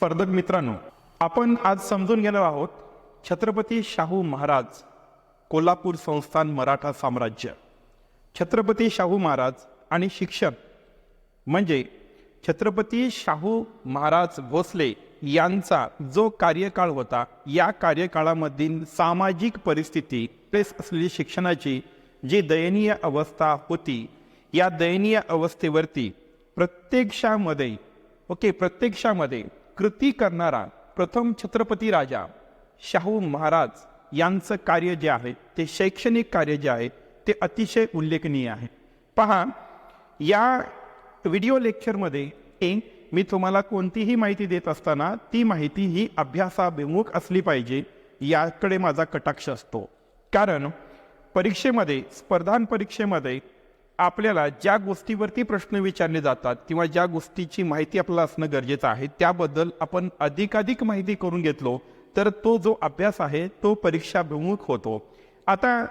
स्पर्धक मित्रांनो, आपण आज समजून घेणार आहोत छत्रपती शाहू महाराज कोल्हापूर संस्थान मराठा साम्राज्य. छत्रपती शाहू महाराज आणि शिक्षण म्हणजे छत्रपती शाहू महाराज भोसले यांचा जो कार्यकाळ होता, या कार्यकाळामधील सामाजिक परिस्थिती असलेली शिक्षणाची जी दयनीय अवस्था होती, या दयनीय अवस्थेवरती प्रत्यक्षामध्ये कृती करणारा प्रथम छत्रपती राजा शाहू महाराज यांचं कार्य जे आहे ते शैक्षणिक कार्य जे आहे ते अतिशय उल्लेखनीय आहे. पहा, या व्हिडिओ लेक्चरमध्ये मी तुम्हाला कोणतीही माहिती देत असताना ती माहिती ही अभ्यासाभिमुख असली पाहिजे, याकडे माझा कटाक्ष असतो. कारण परीक्षेमध्ये, स्पर्धां परीक्षेमध्ये आपल्याला ज्या गोष्टीवरती प्रश्न विचारले जातात किंवा ज्या गोष्टीची माहिती आपल्याला असणं गरजेचं आहे, त्याबद्दल आपण अधिकाधिक माहिती करून घेतलो तर तो जो अभ्यास आहे तो परीक्षाभिमुख होतो. आता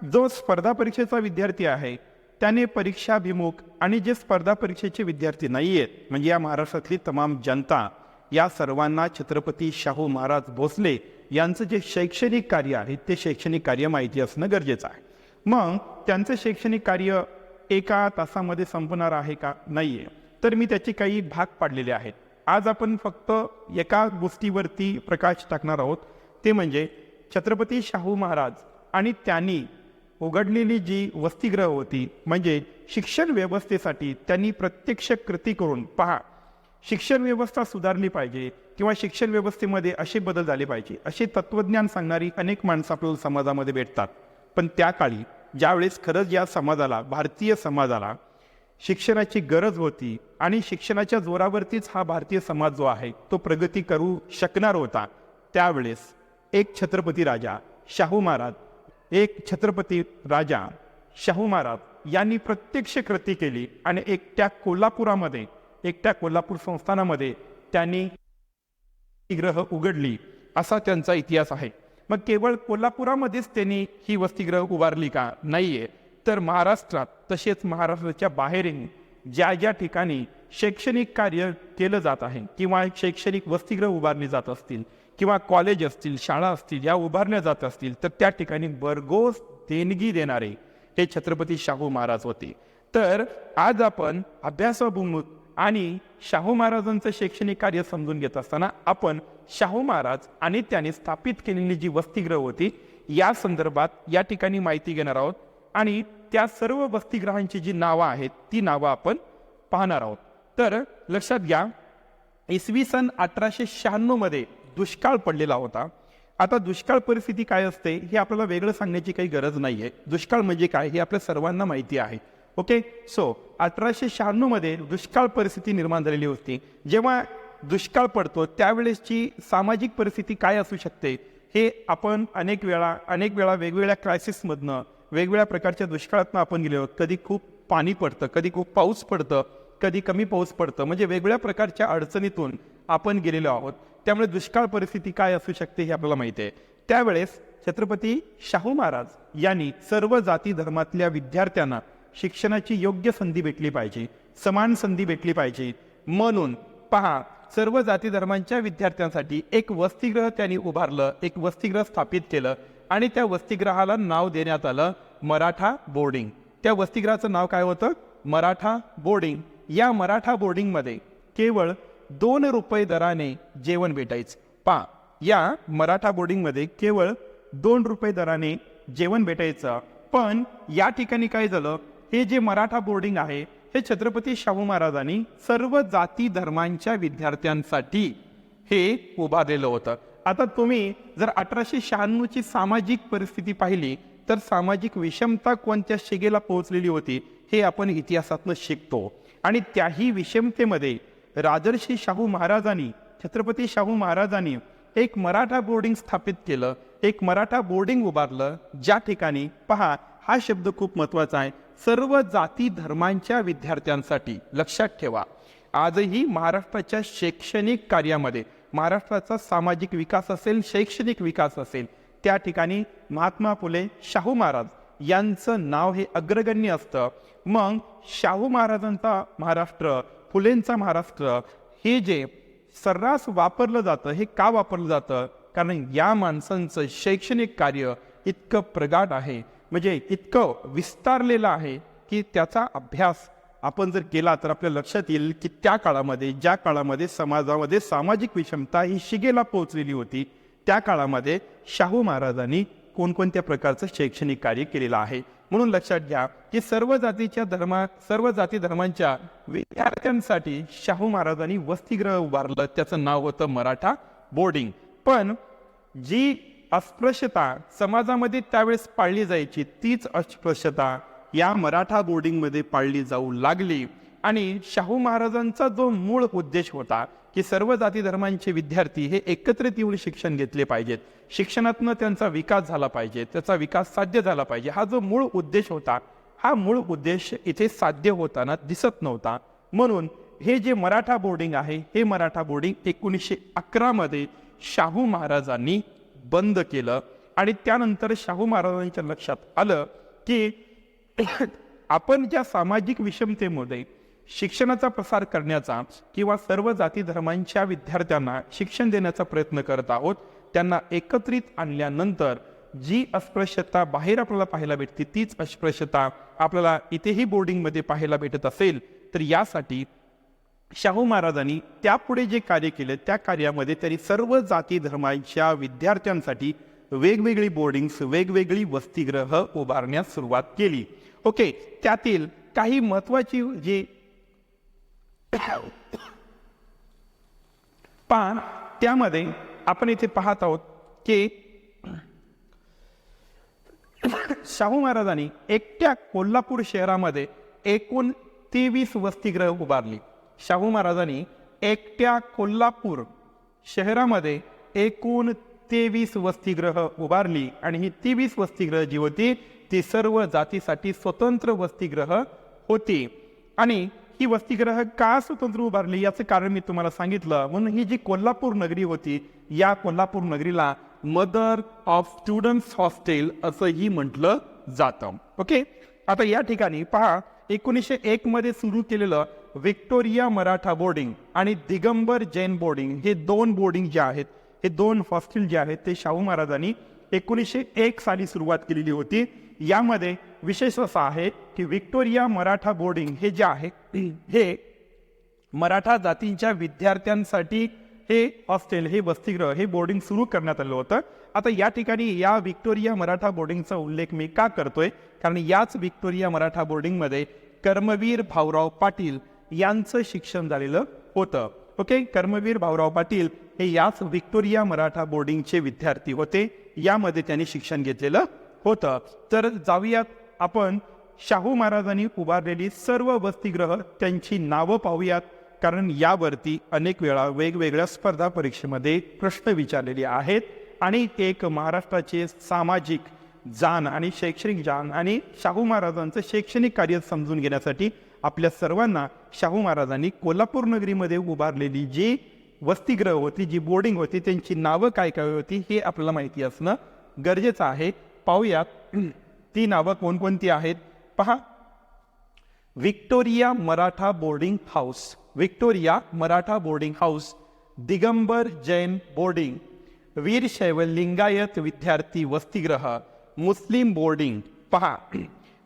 जो स्पर्धा परीक्षेचा विद्यार्थी आहे त्याने परीक्षाभिमुख आणि जे स्पर्धा परीक्षेचे विद्यार्थी नाही आहेत, म्हणजे या महाराष्ट्रातली तमाम जनता, या सर्वांना छत्रपती शाहू महाराज भोसले यांचं जे शैक्षणिक कार्य आहे ते शैक्षणिक कार्य माहिती असणं गरजेचं आहे. मग त्यांचं शैक्षणिक कार्य एका तासामध्ये संपणार आहे का? नाही आहे. तर मी त्याचे काही भाग पाडलेले आहेत. आज आपण फक्त एका गोष्टीवरती प्रकाश टाकणार आहोत, ते म्हणजे छत्रपती शाहू महाराज आणि त्यांनी उघडलेली जी वसतिगृह होती, म्हणजे शिक्षण व्यवस्थेसाठी त्यांनी प्रत्यक्ष कृती करून, पहा, शिक्षण व्यवस्था सुधारली पाहिजे किंवा शिक्षण व्यवस्थेमध्ये असे बदल झाले पाहिजे असे तत्वज्ञान सांगणारी अनेक माणसं आपल्याला समाजामध्ये भेटतात. पण त्या काळी ज्यावेळेस खरंच या समाजाला, भारतीय समाजाला शिक्षणाची गरज होती आणि शिक्षणाच्या जोरावरतीच हा भारतीय समाज जो आहे तो प्रगती करू शकणार होता, त्यावेळेस एक छत्रपती राजा शाहू महाराज यांनी प्रत्यक्ष कृती केली आणि एकट्या कोल्हापूर संस्थानामध्ये त्यांनी वसतिगृह उघडली, असा त्यांचा इतिहास आहे. मग केवळ कोल्हापुरामध्येच त्यांनी ही वसतिगृह उभारली का? नाहीये. तर महाराष्ट्रात, तसेच महाराष्ट्राच्या बाहेरील ज्या ज्या ठिकाणी शैक्षणिक कार्य केलं जात आहे किंवा शैक्षणिक वसतिगृह उभारली जात असतील किंवा कॉलेज असतील, शाळा असतील, या उभारल्या जात असतील, तर त्या ठिकाणी भरघोस देणगी देणारे हे छत्रपती शाहू महाराज होते. तर आज आपण अभ्यासाभिमुख आणि शाहू महाराजांचं शैक्षणिक कार्य समजून घेत असताना आपण शाहू महाराज आणि त्याने स्थापित केलेली जी वसतिगृह होती या संदर्भात या ठिकाणी माहिती घेणार आहोत आणि त्या सर्व वसतिगृहांची जी नावं आहेत ती नावं आपण पाहणार आहोत. तर लक्षात घ्या, इसवी सन 1896 मध्ये दुष्काळ पडलेला होता. आता दुष्काळ परिस्थिती काय असते हे आपल्याला वेगळं सांगण्याची काही गरज नाहीये. दुष्काळ म्हणजे काय हे आपल्या सर्वांना माहिती आहे. ओके, सो 1896 मध्ये दुष्काळ परिस्थिती निर्माण झालेली होती. जेव्हा दुष्काळ पडतो त्यावेळेसची सामाजिक परिस्थिती काय असू शकते हे आपण अनेक वेळा वेगवेगळ्या क्रायसिसमधनं, वेगवेगळ्या प्रकारच्या दुष्काळातनं आपण गेलो आहोत. कधी खूप पाणी पडतं, कधी खूप पाऊस पडतं, कधी कमी पाऊस पडतं, म्हणजे वेगवेगळ्या प्रकारच्या अडचणीतून आपण गेलेलो आहोत. त्यामुळे दुष्काळ परिस्थिती काय असू शकते हे आपल्याला माहिती आहे. त्यावेळेस छत्रपती शाहू महाराज यांनी सर्व जाती धर्मातल्या विद्यार्थ्यांना शिक्षणाची योग्य संधी भेटली पाहिजे, समान संधी भेटली पाहिजे म्हणून, पहा, सर्व जाती धर्मांच्या विद्यार्थ्यांसाठी एक वसतिगृह त्यांनी उभारलं, एक वसतिगृह स्थापित केलं आणि त्या वसतिगृहाला नाव देण्यात आलं मराठा बोर्डिंग. त्या वसतिगृहाचं नाव काय होतं? मराठा बोर्डिंग. या मराठा बोर्डिंगमध्ये केवळ 2 रुपये दराने जेवण भेटायचं. पहा, या मराठा बोर्डिंगमध्ये केवळ 2 रुपये दराने जेवण भेटायचं. पण या ठिकाणी काय झालं, हे जे मराठा बोर्डिंग आहे हे छत्रपती शाहू महाराजांनी सर्व जाती धर्मांच्या विद्यार्थ्यांसाठी हे उभारलेलं होतं. आता तुम्ही जर 1896 ची सामाजिक परिस्थिती पाहिली तर सामाजिक विषमता कोणत्या शिगेला पोहोचलेली होती हे आपण इतिहासातून शिकतो. आणि त्याही विषमतेमध्ये राजर्षी शाहू महाराजांनी, छत्रपती शाहू महाराजांनी एक मराठा बोर्डिंग स्थापित केलं, एक मराठा बोर्डिंग उभारलं, ज्या ठिकाणी, पहा, हा शब्द खूप महत्वाचा आहे, सर्व जाती धर्मांच्या विद्यार्थ्यांसाठी. लक्षात ठेवा, आजही महाराष्ट्राच्या शैक्षणिक कार्यामध्ये, महाराष्ट्राचा सामाजिक विकास असेल, शैक्षणिक विकास असेल, त्या ठिकाणी महात्मा फुले शाहू महाराज यांचं नाव हे अग्रगण्य असतं. मग शाहू महाराजांचा महाराष्ट्र, फुलेंचा महाराष्ट्र, हे जे सर्रास वापरलं जातं. हे का वापरलं जातं? कारण या माणसांचं शैक्षणिक कार्य इतकं प्रगाढ आहे, म्हणजे इतकं विस्तारलेलं आहे की त्याचा अभ्यास आपण जर केला तर आपल्या लक्षात येईल की त्या काळामध्ये, ज्या काळामध्ये समाजामध्ये सामाजिक विषमता ही शिगेला पोहोचलेली होती, त्या काळामध्ये शाहू महाराजांनी कोणकोणत्या प्रकारचं शैक्षणिक कार्य केलेलं आहे. म्हणून लक्षात घ्या की सर्व जाती धर्मांच्या विद्यार्थ्यांसाठी शाहू महाराजांनी वसतिगृह उभारलं. त्याचं नाव होतं मराठा बोर्डिंग. पण जी अस्पृश्यता समाजामध्ये त्यावेळेस पाळली जायची, तीच अस्पृश्यता या मराठा बोर्डिंगमध्ये पाळली जाऊ लागली. आणि शाहू महाराजांचा जो मूळ उद्देश होता की सर्व जाती धर्मांचे विद्यार्थी हे एकत्रित येऊन शिक्षण घेतले पाहिजेत, शिक्षणातनं त्यांचा विकास झाला पाहिजे, त्याचा विकास साध्य झाला पाहिजे, हा जो मूळ उद्देश होता, हा मूळ उद्देश इथे साध्य होताना दिसत नव्हता. म्हणून हे जे मराठा बोर्डिंग आहे, हे मराठा बोर्डिंग 1911 मध्ये शाहू महाराजांनी बंद केलं. आणि त्यानंतर शाहू महाराजांच्या लक्षात आलं की आपण ज्या सामाजिक विषमतेमध्ये शिक्षणाचा प्रसार करण्याचा किंवा सर्व जाती धर्मांच्या विद्यार्थ्यांना शिक्षण देण्याचा प्रयत्न करत आहोत, त्यांना एकत्रित आणल्यानंतर जी अस्पृश्यता बाहेर आपल्याला पाहायला भेटते, तीच अस्पृश्यता आपल्याला इथेही बोर्डिंगमध्ये पाहायला भेटत असेल, तर यासाठी शाहू महाराजांनी त्यापुढे जे कार्य केले, त्या कार्यामध्ये त्यांनी सर्व जाती धर्मांच्या विद्यार्थ्यांसाठी वेगवेगळी बोर्डिंग्स, वेगवेगळी वसतिगृह उभारण्यास सुरुवात केली. ओके, त्यातील काही महत्वाची जी त्यामध्ये आपण इथे पाहत आहोत की शाहू महाराजांनी एकट्या कोल्हापूर शहरामध्ये एकूण 23 वसतिगृह उभारली. शाहू महाराजांनी एकट्या कोल्हापूर शहरामध्ये एकूण 23 वसतिगृह उभारली. आणि ही 23 वसतिगृह जी होती ती सर्व जातीसाठी स्वतंत्र वसतिगृह होती. आणि ही वसतिगृह का स्वतंत्र उभारली याचं कारण मी तुम्हाला सांगितलं. म्हणून ही जी कोल्हापूर नगरी होती, या कोल्हापूर नगरीला मदर ऑफ स्टुडंट्स हॉस्टेल असंही म्हटलं जातं. ओके, आता या ठिकाणी पहा, 1901 मध्ये सुरू केलेलं व्हिक्टोरिया मराठा बोर्डिंग आणि दिगंबर जैन बोर्डिंग, हे दोन बोर्डिंग जे आहेत, हे दोन हॉस्टेल जे आहेत, ते शाहू महाराजांनी 1901 साली सुरुवात केलेली होती. यामध्ये विशेष असं आहे की व्हिक्टोरिया मराठा बोर्डिंग हे जे आहे, हे मराठा जातींच्या विद्यार्थ्यांसाठी हे हॉस्टेल, हे वसतिगृह, हे बोर्डिंग सुरू करण्यात आलं होतं. आता या ठिकाणी या व्हिक्टोरिया मराठा बोर्डिंगचा उल्लेख मी का करतोय? कारण याच व्हिक्टोरिया मराठा बोर्डिंगमध्ये कर्मवीर भाऊराव पाटील यांचं शिक्षण झालेलं होतं. ओके, कर्मवीर भाऊराव पाटील हे याच व्हिक्टोरिया मराठा बोर्डिंगचे विद्यार्थी होते. यामध्ये त्यांनी शिक्षण घेतलेलं होतं. तर जाऊयात आपण शाहू महाराजांनी उभारलेली सर्व वसतिगृह, त्यांची नावं पाहूयात. कारण यावरती अनेक वेळा वेगवेगळ्या स्पर्धा परीक्षेमध्ये प्रश्न विचारलेले आहेत. आणि एक महाराष्ट्राचे सामाजिक जाण आणि शैक्षणिक जाण आणि शाहू महाराजांचं शैक्षणिक कार्य समजून घेण्यासाठी आपल्या सर्वांना शाहू महाराजांनी कोल्हापूर नगरीमध्ये उभारलेली जी वसतिगृह होती, जी बोर्डिंग होती, त्यांची नावं काय काय होती हे आपल्याला माहिती असणं गरजेचं आहे. पाहूयात ती नावं कोणकोणती आहेत. पहा, Victoria Maratha boarding house, Victoria Maratha boarding house, Digambar Jain boarding, Veerashaiva Lingayat विद्यार्थी वसतिगृह, मुस्लिम बोर्डिंग पहा,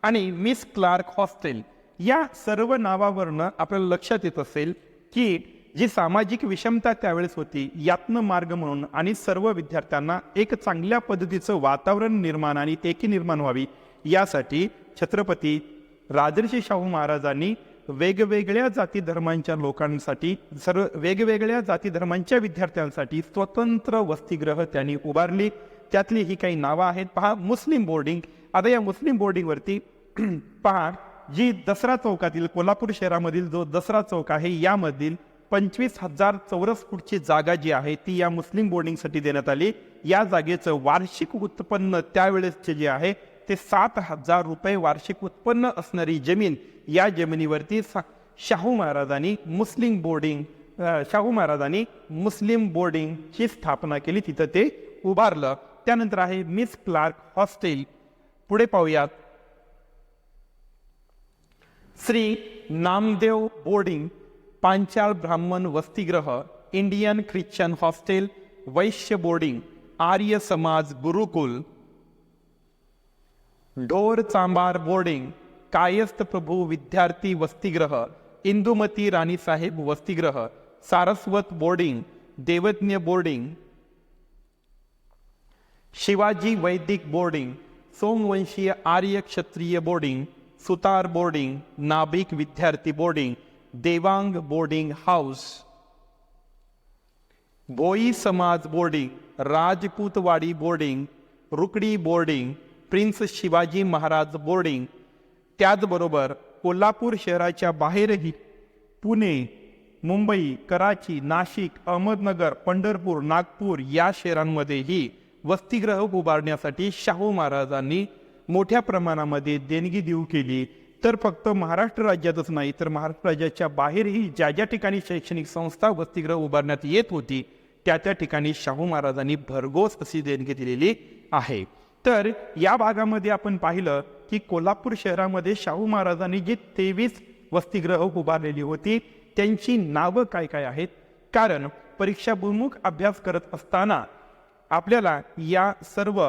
आणि मिस क्लार्क हॉस्टेल. या सर्व नावावरनं आपल्याला लक्षात येत असेल की जी सामाजिक विषमता त्यावेळेस होती, यातनं मार्ग म्हणून आणि सर्व विद्यार्थ्यांना एक चांगल्या पद्धतीचं वातावरण निर्माण आणि एकी निर्माण व्हावी यासाठी छत्रपती राजर्षी शाहू महाराजांनी वेगवेगळ्या जाती धर्मांच्या लोकांसाठी, सर्व वेगवेगळ्या जाती धर्मांच्या विद्यार्थ्यांसाठी स्वतंत्र वसतिगृह त्यांनी उभारली. त्यातली ही काही नावं आहेत. पहा, मुस्लिम बोर्डिंग. आता या मुस्लिम बोर्डिंगवरती पहा, जी दसरा चौकातील कोल्हापूर शहरामधील जो दसरा चौक आहे, यामधील 25,000 चौरस फूटची जागा जी आहे ती या मुस्लिम बोर्डिंगसाठी देण्यात आली. या जागेचं वार्षिक उत्पन्न त्यावेळेसचे जे आहे ते 7,000 रुपये वार्षिक उत्पन्न असणारी जमीन, या जमिनीवरती शाहू महाराजांनी मुस्लिम बोर्डिंगची स्थापना केली, तिथं ते उभारलं. त्यानंतर आहे मिस क्लार्क हॉस्टेल. पुढे पाहूयात, श्री नामदेव बोर्डिंग, पांचाळ ब्राह्मण वसतिगृह, इंडियन ख्रिश्चन हॉस्टेल, वैश्य बोर्डिंग, आर्य समाज गुरुकुल, ढोर चांबार बोर्डिंग, कायस्थ प्रभू विद्यार्थी वसतिगृह, इंदुमती राणीसाहेब वसतिगृह, सारस्वत बोर्डिंग, देवज्ञ बोर्डिंग, शिवाजी वैदिक बोर्डिंग, सोमवंशीय आर्य क्षत्रिय बोर्डिंग, सुतार बोर्डिंग, नाभिक विद्यार्थी बोर्डिंग, देवांग बोर्डिंग हाऊस, भोई समाज boarding, Rajputwadi boarding, Rukdi boarding, prince Shivaji Maharaj boarding. त्याचबरोबर कोल्हापूर शहराच्या बाहेरही पुणे, मुंबई, कराची, नाशिक, अहमदनगर, पंढरपूर, नागपूर या शहरांमध्येही वसतिगृह उभारण्यासाठी शाहू महाराजांनी मोठ्या प्रमाणामध्ये देणगी देऊ केली. तर फक्त महाराष्ट्र राज्यातच नाही तर महाराष्ट्र राज्याच्या बाहेरही ज्या ज्या ठिकाणी शैक्षणिक संस्था वसतिगृह उभारण्यात येत होती त्या त्या ठिकाणी शाहू महाराजांनी भरघोस अशी देणगी दिलेली आहे. तर या भागामध्ये आपण पाहिलं की कोल्हापूर शहरामध्ये शाहू महाराजांनी जी 23 वसतिगृह उभारलेली होती त्यांची नावं काय काय आहेत. कारण परीक्षाभिमुख अभ्यास करत असताना आपल्याला या सर्व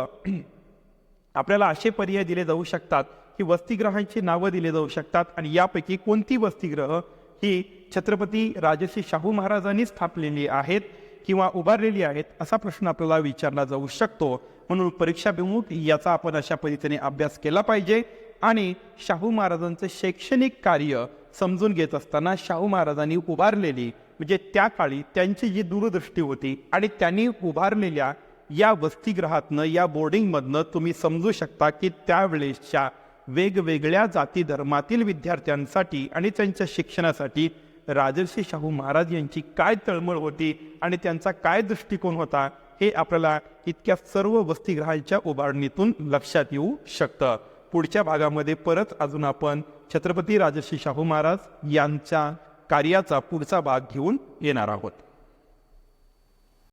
आपल्याला असे पर्याय दिले जाऊ शकतात की वसतिगृहांची नावं दिले जाऊ शकतात आणि यापैकी कोणती वसतिगृह ही छत्रपती राजर्षी शाहू महाराजांनी स्थापलेली आहेत किंवा उभारलेली आहेत असा प्रश्न आपल्याला विचारला जाऊ शकतो. म्हणून परीक्षाभिमुख याचा आपण अशा पद्धतीने अभ्यास केला पाहिजे. आणि शाहू महाराजांचे शैक्षणिक कार्य समजून घेत असताना शाहू महाराजांनी उभारलेली म्हणजे त्या काळी त्यांची जी दूरदृष्टी होती आणि त्यांनी उभारलेल्या या वसतिगृहातनं या बोर्डिंगमधनं तुम्ही समजू शकता की त्यावेळेसच्या वेगवेगळ्या जाती धर्मातील विद्यार्थ्यांसाठी आणि त्यांच्या शिक्षणासाठी राजर्षी शाहू महाराज यांची काय तळमळ होती आणि त्यांचा काय दृष्टिकोन होता हे आपल्याला इतक्या सर्व वसतिगृहांच्या उभारणीतून लक्षात येऊ शकतं. पुढच्या भागामध्ये परत अजून आपण छत्रपती राजर्षी शाहू महाराज यांच्या कार्याचा पुढचा भाग घेऊन येणार आहोत.